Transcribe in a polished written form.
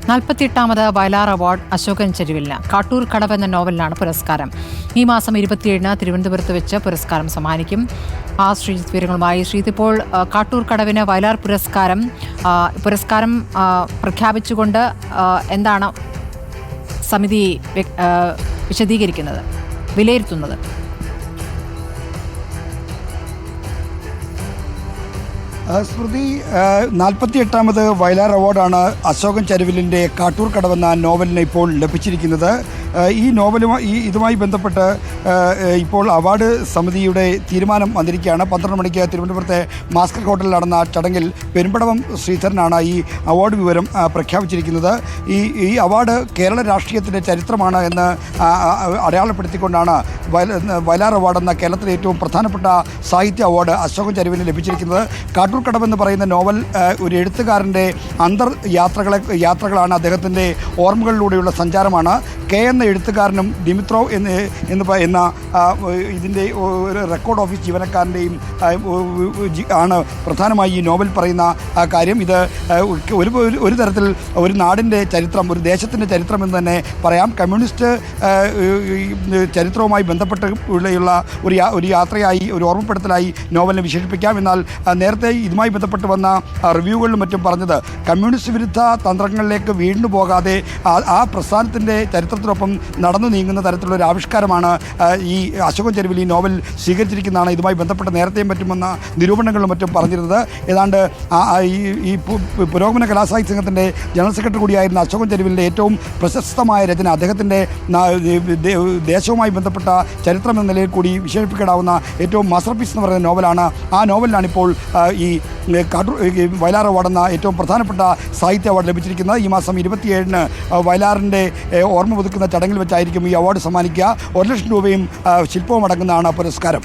48ാമത് Vayalar award Ashokan ചെരുവിലിന് Kattoor കടവ് എന്ന നോവലിനാണ് പുരസ്കാരം. ഈ മാസം 27-ന് തിരുവനന്തപുരത്ത് വെച്ച് പുരസ്കാരം സമ്മാനിക്കും. ശ്രീജിത്ത് വിവരങ്ങളുമായി. ശ്രീജിത്ത്, ഇപ്പോൾ കാട്ടൂർ കടവിന് വയലാർ പുരസ്കാരം പ്രഖ്യാപിച്ചുകൊണ്ട് എന്താണ് സമിതി വിശദീകരിക്കുന്നത്, വിലയിരുത്തുന്നത്? സ്മൃതി, 48ാമത് വയലാർ അവാർഡാണ് അശോകൻ ചെരുവിലിൻ്റെ കാട്ടൂർ കടവെന്ന നോവലിന് ഇപ്പോൾ ലഭിച്ചിരിക്കുന്നത്. ഈ ഇതുമായി ബന്ധപ്പെട്ട് ഇപ്പോൾ അവാർഡ് സമിതിയുടെ തീരുമാനം വന്നിരിക്കുകയാണ്. 12 മണിക്ക് തിരുവനന്തപുരത്തെ മാസ്കർ ഹോട്ടലിൽ നടന്ന ചടങ്ങിൽ പെരുമ്പടവം ശ്രീധരനാണ് ഈ അവാർഡ് വിവരം പ്രഖ്യാപിച്ചിരിക്കുന്നത്. ഈ അവാർഡ് കേരള രാഷ്ട്രീയത്തിൻ്റെ ചരിത്രമാണ് എന്ന് അടയാളപ്പെടുത്തിക്കൊണ്ടാണ് വയലാർ അവാർഡ് എന്ന കേരളത്തിലെ ഏറ്റവും പ്രധാനപ്പെട്ട സാഹിത്യ അവാർഡ് അശോകൻ ചെരുവിന് ലഭിച്ചിരിക്കുന്നത്. കാട്ടൂർ കടവെന്ന് പറയുന്ന നോവൽ ഒരു എഴുത്തുകാരൻ്റെ യാത്രകളാണ്, അദ്ദേഹത്തിൻ്റെ ഓർമ്മകളിലൂടെയുള്ള സഞ്ചാരമാണ്. കെ എന്ന എഴുത്തുകാരനും ദിമിത്രോവ് എന്ന ഇതിൻ്റെ ഒരു റെക്കോർഡ് ഓഫീസ് ജീവനക്കാരൻ്റെയും ആണ് പ്രധാനമായി ഈ നോവൽ പറയുന്ന കാര്യം. ഇത് ഒരു തരത്തിൽ ഒരു നാടിൻ്റെ ചരിത്രം, ഒരു ദേശത്തിൻ്റെ ചരിത്രം എന്ന് തന്നെ പറയാം. കമ്മ്യൂണിസ്റ്റ് ചരിത്രവുമായി ബന്ധപ്പെട്ടുള്ള ഒരു യാത്രയായി, ഒരു ഓർമ്മപ്പെടുത്തലായി നോവലിനെ വിശേഷിപ്പിക്കാം. എന്നാൽ നേരത്തെ ഇതുമായി ബന്ധപ്പെട്ട് വന്ന റിവ്യൂകളിലും മറ്റും പറഞ്ഞത് കമ്മ്യൂണിസ്റ്റ് വിരുദ്ധ തന്ത്രങ്ങളിലേക്ക് വീണ്ടു പോകാതെ ആ പ്രസ്ഥാനത്തിൻ്റെ ചരിത്രത്തിനൊപ്പം നടന്നു നീങ്ങുന്ന തരത്തിലുള്ള ഒരു ആവിഷ്കാരമാണ് ഈ അശോകൻ ചെരുവിൽ ഈ നോവൽ സ്വീകരിച്ചിരിക്കുന്നതാണ് ഇതുമായി ബന്ധപ്പെട്ട് നേരത്തെയും മറ്റും വന്ന നിരൂപണങ്ങളിലും മറ്റും പറഞ്ഞിരുന്നത്. ഏതാണ്ട് ഈ പുരോഗമന കലാസാഹിത്യ സംഘത്തിൻ്റെ ജനറൽ സെക്രട്ടറി കൂടിയായിരുന്ന അശോകൻ ചെരുവിലിൻ്റെ ഏറ്റവും പ്രശസ്തമായ രചന, അദ്ദേഹത്തിൻ്റെ ദേശവുമായി ബന്ധപ്പെട്ട ചരിത്രം എന്ന നിലയിൽ കൂടി വിശേഷിപ്പിക്കാവുന്ന ഏറ്റവും മാസ്റ്റർ പീസ് എന്ന് പറയുന്ന നോവലാണ്. ആ നോവലിനാണിപ്പോൾ ഈ വയലാർ അവാർഡ് എന്ന ഏറ്റവും പ്രധാനപ്പെട്ട സാഹിത്യ അവാർഡ് ലഭിച്ചിരിക്കുന്നത്. ഈ മാസം 27-ന് വയലാറിൻ്റെ ഓർമ്മ പുതുക്കുന്ന ചടങ്ങിൽ വെച്ചായിരിക്കും ഈ അവാർഡ് സമ്മാനിക്കുക. 1 ലക്ഷം രൂപയും ശില്പവും അടങ്ങുന്നതാണ് പുരസ്കാരം.